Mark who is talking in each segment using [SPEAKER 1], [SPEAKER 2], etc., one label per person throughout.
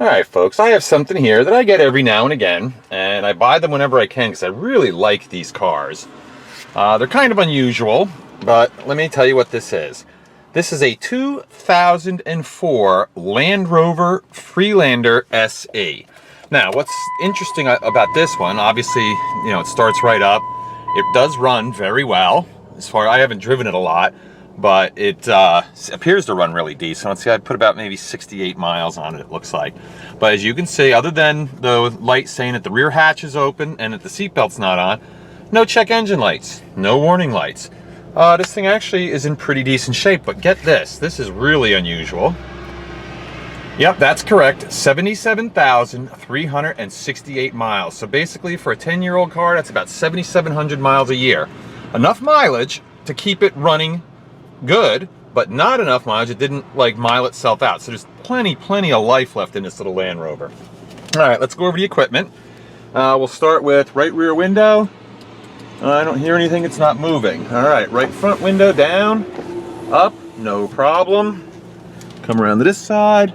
[SPEAKER 1] Alright folks, I have something here that I get every now and again, and I buy them whenever I can because I really like these cars. They're kind of unusual, but let me tell you what this is. This is a 2004 Land Rover Freelander SE. Now, what's interesting about this one, obviously, it starts right up. It does run very well. I haven't driven it a lot, but it appears to run really decent. Let's see, I put about maybe 68 miles on it looks like. But as you can see, other than the light saying that the rear hatch is open and that the seatbelt's not on, no check engine lights, no warning lights. This thing actually is in pretty decent shape, but get this is really unusual. Yep, that's correct, 77,368 miles. So basically for a 10-year-old car, that's about 7,700 miles a year. Enough mileage to keep it running good, but not enough mileage. It didn't like mile itself out. So there's plenty of life left in this little Land Rover. All right, let's go over the equipment. We'll start with right rear window. I don't hear anything, it's not moving. All right, right front window down, up, no problem. Come around to this side,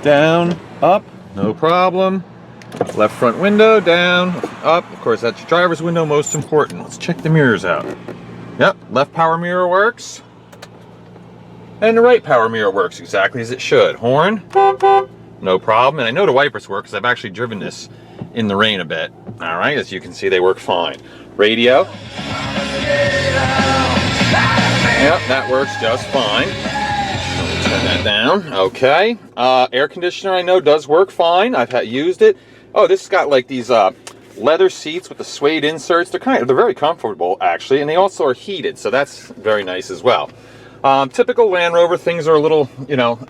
[SPEAKER 1] down, up, no problem. Left front window, down, up. Of course, that's your driver's window, most important. Let's check the mirrors out. Yep, left power mirror works. And the right power mirror works exactly as it should. Horn, no problem. And I know the wipers work because I've actually driven this in the rain a bit. All right, as you can see, they work fine. Radio. Yep, that works just fine. Turn that down. Okay. Air conditioner, I know, does work fine. I've used it. Oh, this has got like these leather seats with the suede inserts. They're very comfortable actually, and they also are heated, so that's very nice as well. Typical Land Rover things are a little,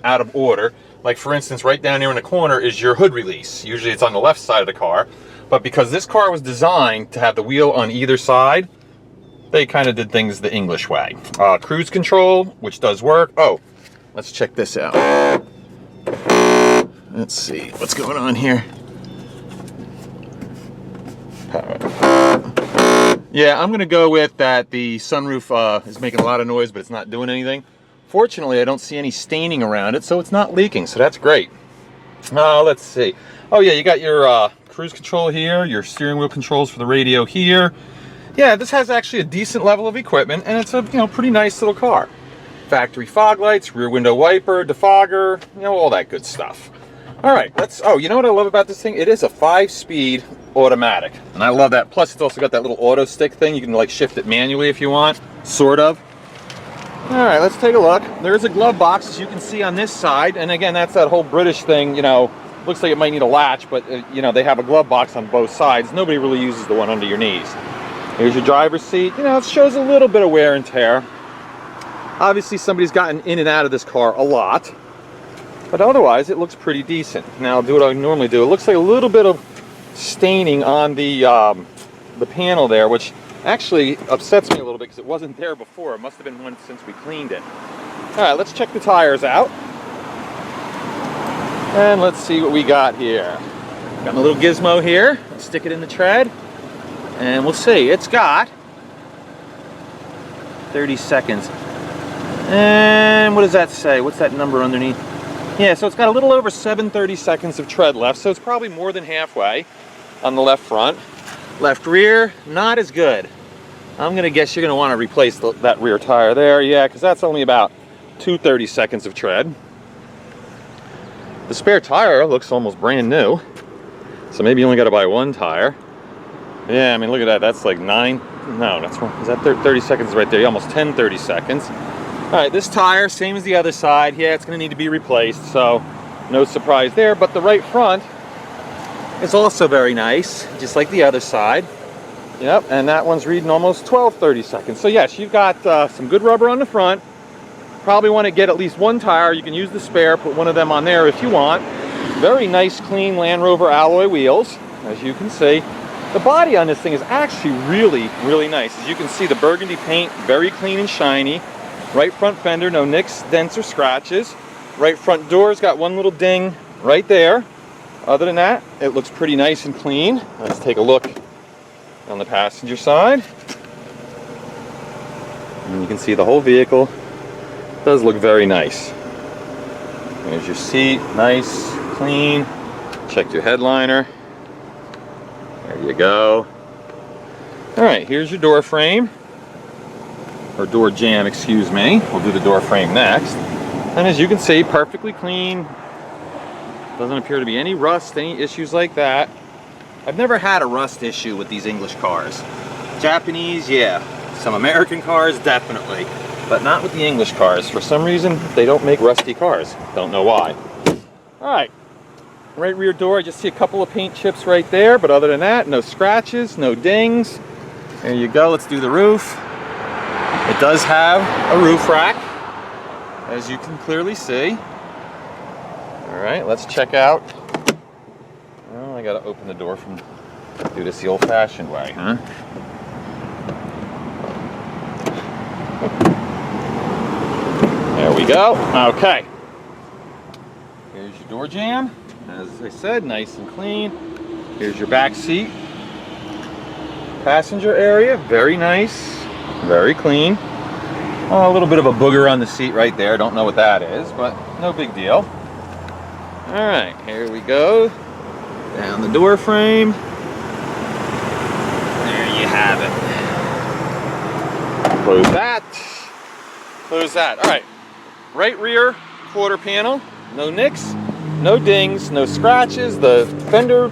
[SPEAKER 1] out of order. Like for instance, right down here in the corner is your hood release. Usually it's on the left side of the car, but because this car was designed to have the wheel on either side, they kind of did things the English way. Cruise control, which does work. Oh, let's check this out. Let's see what's going on here. Yeah, I'm gonna go with that the sunroof is making a lot of noise, but it's not doing anything. Fortunately, I don't see any staining around it, so it's not leaking, so that's great. Let's see. Oh yeah, you got your cruise control here, your steering wheel controls for the radio here. Yeah, this has actually a decent level of equipment, and it's a pretty nice little car. Factory fog lights, rear window wiper, defogger, all that good stuff. All right, oh, you know what I love about this thing? It is a 5-speed automatic, and I love that. Plus, it's also got that little auto stick thing. You can like shift it manually if you want, sort of. All right, let's take a look. There's a glove box, as you can see on this side, and again, that's that whole British thing. Looks like it might need a latch, but they have a glove box on both sides. Nobody really uses the one under your knees. Here's your driver's seat. It shows a little bit of wear and tear. Obviously, somebody's gotten in and out of this car a lot, but otherwise, it looks pretty decent. Now, I'll do what I normally do. It looks like a little bit of staining on the panel there, which actually upsets me a little bit because it wasn't there before. It must have been one since we cleaned it. All right, let's check the tires out. And let's see what we got here. Got a little gizmo here. Let's stick it in the tread. And we'll see. It's got 30 seconds. And what does that say? What's that number underneath? Yeah, so it's got a little over 730 seconds of tread left, so it's probably more than halfway on the left front. Left rear, not as good. I'm gonna guess you're gonna want to replace that rear tire there. Yeah, because that's only about 230 seconds of tread. The spare tire looks almost brand new, so maybe you only got to buy one tire. Yeah, I mean, look at that. That's like 9. No, that's wrong. Is that 30 seconds right there? Almost 30 seconds. All right, this tire, same as the other side. Yeah, it's going to need to be replaced, so no surprise there. But the right front is also very nice, just like the other side. Yep, and that one's reading almost 30 seconds. So yes, you've got some good rubber on the front. Probably want to get at least one tire. You can use the spare, put one of them on there if you want. Very nice, clean Land Rover alloy wheels, as you can see. The body on this thing is actually really nice. As you can see, the burgundy paint, very clean and shiny. Right front fender, no nicks, dents, or scratches. Right front door's got one little ding right there. Other than that, it looks pretty nice and clean. Let's take a look on the passenger side. And you can see the whole vehicle. Does look very nice. There's your seat, nice, clean. Check your headliner. There you go. All right, here's your door frame. Or door jamb, excuse me. We'll do the door frame next. And as you can see, perfectly clean. Doesn't appear to be any rust, any issues like that. I've never had a rust issue with these English cars. Japanese, yeah. Some American cars, definitely. But not with the English cars. For some reason, they don't make rusty cars. Don't know why. All right. Right rear door, I just see a couple of paint chips right there. But other than that, no scratches, no dings. There you go. Let's do the roof. It does have a roof rack, as you can clearly see. All right, let's check out. Oh, I gotta open the door from, do this the old-fashioned way, huh? There we go. Okay. Here's your door jamb. As I said, nice and clean. Here's your back seat. Passenger area, very nice, very clean. Oh, a little bit of a booger on the seat right there. Don't know what that is, but no big deal. All right, here we go. Down the door frame. There you have it. Close that. Close that. All right. Right rear quarter panel. No nicks, no dings, no scratches. The fender,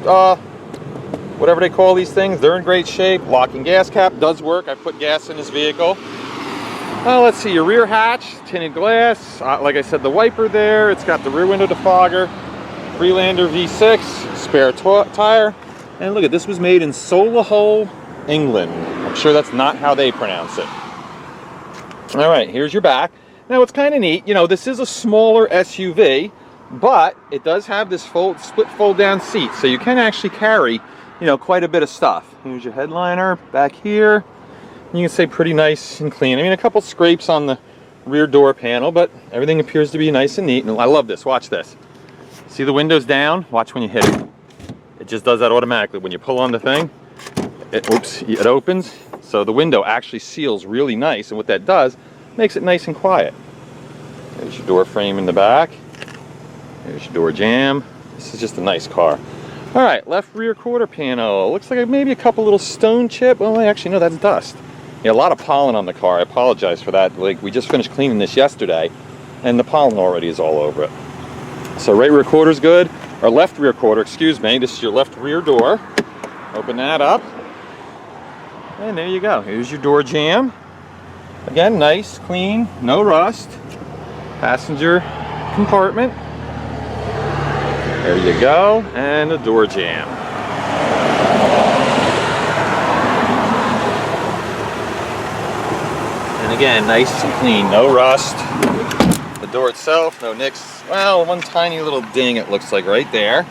[SPEAKER 1] whatever they call these things, they're in great shape. Locking gas cap does work. I put gas in this vehicle. Let's see, your rear hatch, tinted glass. Like I said, the wiper there. It's got the rear window defogger. Freelander V6, spare tire. And look at this, was made in Solihull, England. I'm sure that's not how they pronounce it. All right, here's your back. Now it's kind of neat. You know, this is a smaller SUV, but it does have this split fold down seat. So you can actually carry, you know, quite a bit of stuff. Here's your headliner back here. You can say pretty nice and clean. I mean, a couple scrapes on the rear door panel, but everything appears to be nice and neat. And I love this. Watch this. See the windows down? Watch when you hit it. It just does that automatically. When you pull on the thing, it opens. So the window actually seals really nice. And what that does, makes it nice and quiet. There's your door frame in the back. There's your door jamb. This is just a nice car. All right, left rear quarter panel. Looks like maybe a couple little stone chip. Oh, actually, no, that's dust. Yeah, a lot of pollen on the car. I apologize for that. Like, we just finished cleaning this yesterday, and the pollen already is all over it. So right rear quarter is good. Or left rear quarter, excuse me. This is your left rear door. Open that up. And there you go. Here's your door jamb. Again, nice, clean, no rust. Passenger compartment. There you go. And the door jamb. And again, nice and clean, no rust. The door itself, no nicks. Well, one tiny little ding it looks like right there.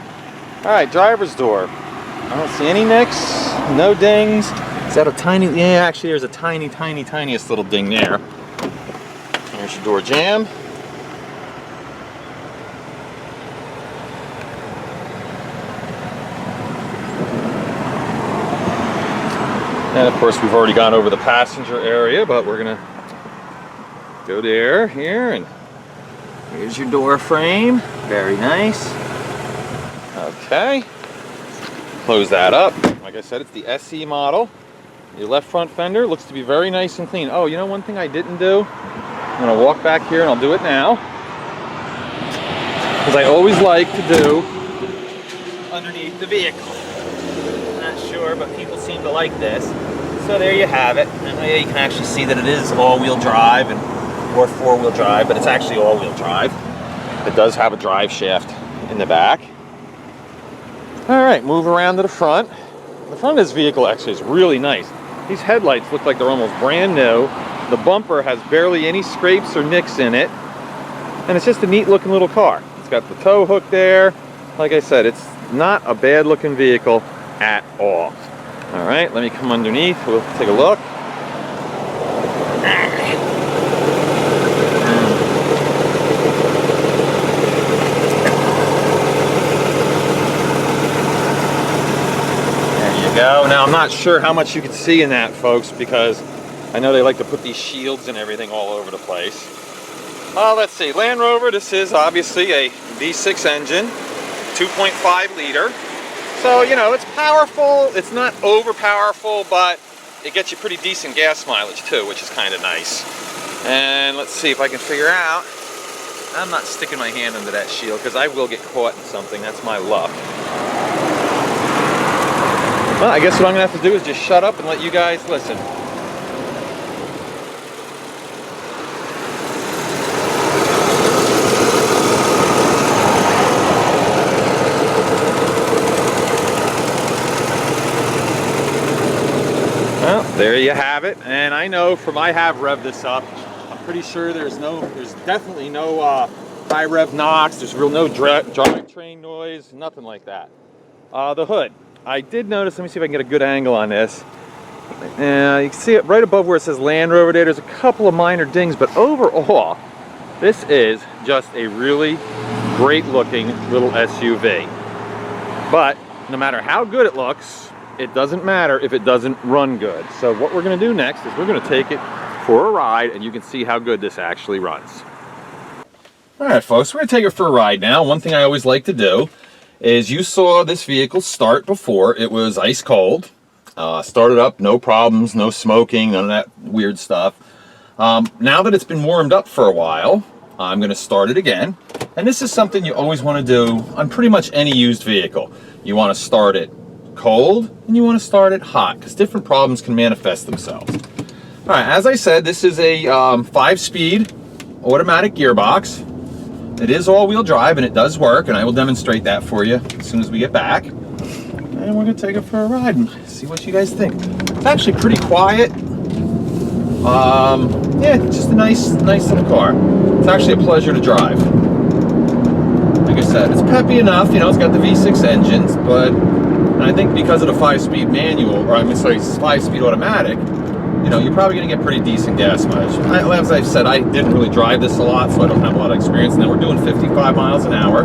[SPEAKER 1] All right, driver's door. I don't see any nicks, no dings. Is that a tiny, yeah, actually there's a tiniest little ding there. Here's your door jamb. And of course, we've already gone over the passenger area, but we're gonna go there, here, and here's your door frame. Very nice. Okay. Close that up. Like I said, it's the SE model. Your left front fender looks to be very nice and clean. Oh, you know one thing I didn't do? I'm gonna walk back here and I'll do it now. Because I always like to do underneath the vehicle. Not sure, but people seem to like this. So there you have it. And yeah, you can actually see that it is all-wheel drive or four-wheel drive, but it's actually all-wheel drive. It does have a drive shaft in the back. All right, move around to the front. The front of this vehicle actually is really nice. These headlights look like they're almost brand new. The bumper has barely any scrapes or nicks in it. And it's just a neat looking little car. It's got the tow hook there. Like I said, it's not a bad looking vehicle at all. All right, let me come underneath. We'll take a look. Go. Now I'm not sure how much you can see in that, folks, because I know they like to put these shields and everything all over the place. Let's see, Land Rover, this is obviously a V6 engine. 2.5 liter. So, you know, it's powerful. It's not over powerful, but it gets you pretty decent gas mileage too, which is kind of nice. And let's see if I can figure out. I'm not sticking my hand under that shield because I will get caught in something. That's my luck. Well, I guess what I'm gonna have to do is just shut up and let you guys listen. Well, there you have it. And I know from I have revved this up, I'm pretty sure there's definitely no high rev knocks. There's no drivetrain noise, nothing like that. The hood. I did notice, let me see if I can get a good angle on this. You can see it right above where it says Land Rover there. There's a couple of minor dings, but overall, this is just a really great looking little SUV. But no matter how good it looks, it doesn't matter if it doesn't run good. So what we're gonna do next is we're gonna take it for a ride and you can see how good this actually runs. All right, folks, we're gonna take it for a ride now. One thing I always like to do is you saw this vehicle start before. It was ice cold. Started up, no problems, no smoking, none of that weird stuff. Now that it's been warmed up for a while, I'm gonna start it again. And this is something you always wanna do on pretty much any used vehicle. You wanna start it cold and you wanna start it hot because different problems can manifest themselves. All right, as I said, this is a 5-speed automatic gearbox. It is all-wheel drive and it does work, and I will demonstrate that for you as soon as we get back. And we're gonna take it for a ride and see what you guys think. It's actually pretty quiet. Yeah, just a nice little car. It's actually a pleasure to drive. Like I said, it's peppy enough, you know, it's got the V6 engines, but I think because of the 5-speed manual, or I'm sorry, 5-speed automatic, you know, you're probably going to get pretty decent gas mileage. As I've said, I didn't really drive this a lot, so I don't have a lot of experience. Now we're doing 55 miles an hour,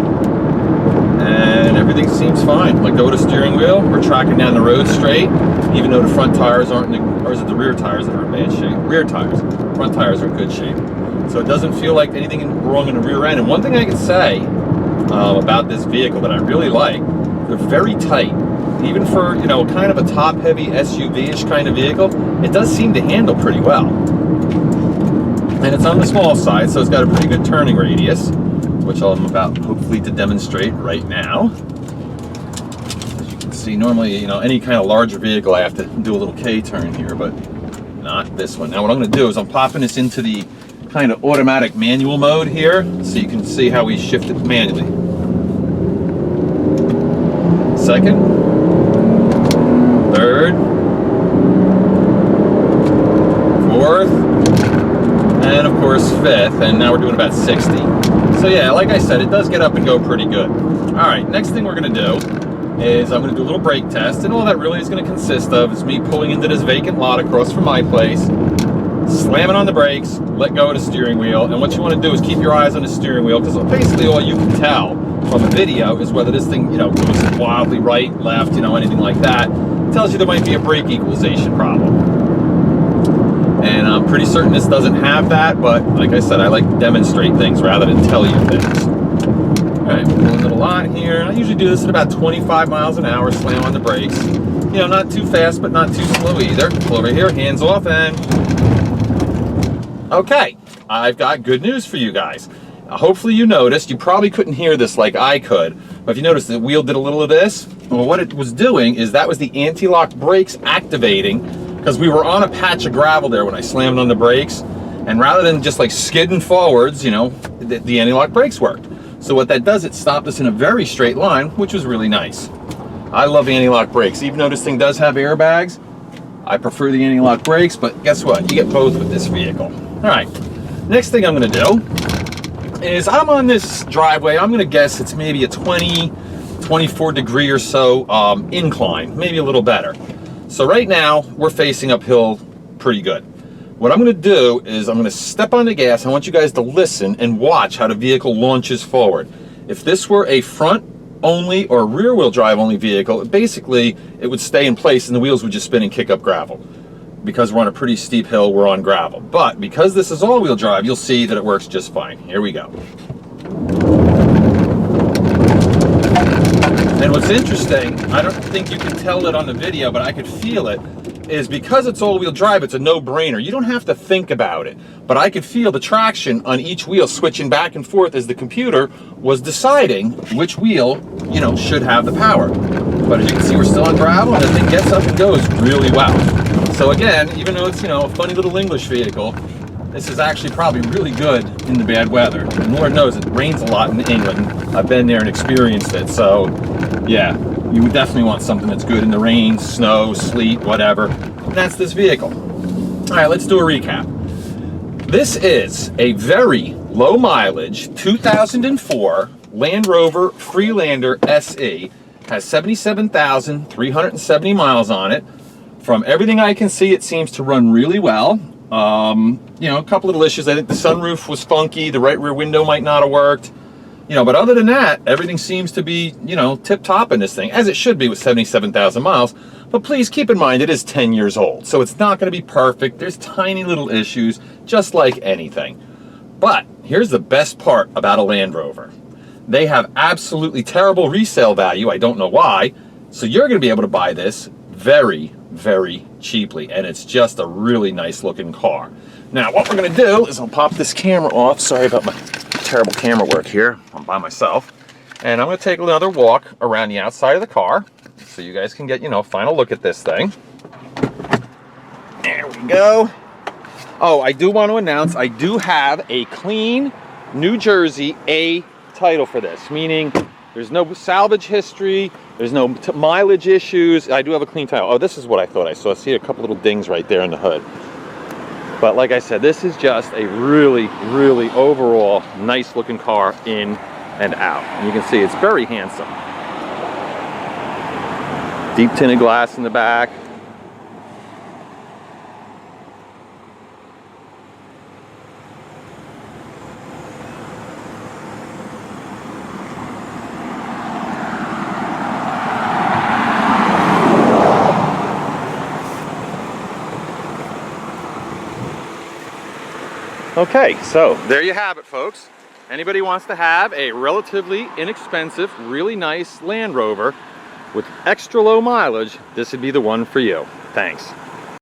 [SPEAKER 1] and everything seems fine. Let go of the steering wheel. We're tracking down the road straight, even though the front tires aren't, or is it the rear tires that are in bad shape? Rear tires. Front tires are in good shape. So it doesn't feel like anything wrong in the rear end. And one thing I can say about this vehicle that I really like, they're very tight. Even for, you know, kind of a top-heavy SUV-ish kind of vehicle, it does seem to handle pretty well. And it's on the small side, so it's got a pretty good turning radius, which I'm about, hopefully, to demonstrate right now. As you can see, normally, you know, any kind of larger vehicle, I have to do a little K-turn here, but not this one. Now, what I'm going to do is I'm popping this into the kind of automatic manual mode here, so you can see how we shift it manually. Second. Third, fourth, and of course fifth, and now we're doing about 60. So yeah, like I said, it does get up and go pretty good. All right, next thing we're gonna do is I'm gonna do a little brake test, and all that really is gonna consist of is me pulling into this vacant lot across from my place, slamming on the brakes, let go of the steering wheel, and what you wanna do is keep your eyes on the steering wheel, because basically all you can tell from the video is whether this thing, you know, goes wildly right, left, you know, anything like that. Tells you there might be a brake equalization problem. And I'm pretty certain this doesn't have that, but like I said, I like to demonstrate things rather than tell you things. All right, pulling it a lot here. I usually do this at about 25 miles an hour, slam on the brakes. You know, not too fast, but not too slow either. Pull over here, hands off, and okay, I've got good news for you guys. Hopefully you noticed, you probably couldn't hear this like I could, but if you noticed, the wheel did a little of this. Well, what it was doing is that was the anti-lock brakes activating, because we were on a patch of gravel there when I slammed on the brakes, and rather than just like skidding forwards, you know, the anti-lock brakes worked. So what that does, it stopped us in a very straight line, which was really nice. I love anti-lock brakes. Even though this thing does have airbags, I prefer the anti-lock brakes, but guess what? You get both with this vehicle. All right, next thing I'm gonna do is I'm on this driveway. I'm gonna guess it's maybe a 24 degree or so incline, maybe a little better. So right now we're facing uphill pretty good. What I'm gonna do is I'm gonna step on the gas. I want you guys to listen and watch how the vehicle launches forward. If this were a front only or rear wheel drive only vehicle, basically it would stay in place and the wheels would just spin and kick up gravel. Because we're on a pretty steep hill, we're on gravel. But because this is all-wheel drive, you'll see that it works just fine. Here we go. And what's interesting, I don't think you can tell it on the video, but I could feel it, is because it's all-wheel drive, it's a no-brainer. You don't have to think about it. But I could feel the traction on each wheel switching back and forth as the computer was deciding which wheel, you know, should have the power. But as you can see, we're still on gravel, and the thing gets up and goes really well. So again, even though it's, you know, a funny little English vehicle, this is actually probably really good in the bad weather. And Lord knows it rains a lot in England. I've been there and experienced it. So yeah, you would definitely want something that's good in the rain, snow, sleet, whatever. And that's this vehicle. All right, let's do a recap. This is a very low mileage 2004 Land Rover Freelander SE. Has 77,370 miles on it. From everything I can see, it seems to run really well. You know, a couple little issues. I think the sunroof was funky. The right rear window might not have worked. You know, but other than that, everything seems to be, you know, tip-top in this thing, as it should be with 77,000 miles. But please keep in mind, it is 10 years old, so it's not going to be perfect. There's tiny little issues, just like anything. But here's the best part about a Land Rover. They have absolutely terrible resale value. I don't know why. So you're going to be able to buy this very, very cheaply. And it's just a really nice looking car. Now, what we're going to do is I'll pop this camera off. Sorry about my terrible camera work here. I'm by myself. And I'm going to take another walk around the outside of the car so you guys can get, you know, a final look at this thing. There we go. Oh, I do want to announce I do have a clean New Jersey A title for this, meaning there's no salvage history, there's no mileage issues. I do have a clean title. Oh, this is what I thought I saw. I see a couple little dings right there in the hood. But like I said, this is just a really, really overall nice looking car in and out. And you can see it's very handsome. Deep tinted glass in the back. Okay, so there you have it, folks. Anybody wants to have a relatively inexpensive, really nice Land Rover with extra low mileage, this would be the one for you. Thanks.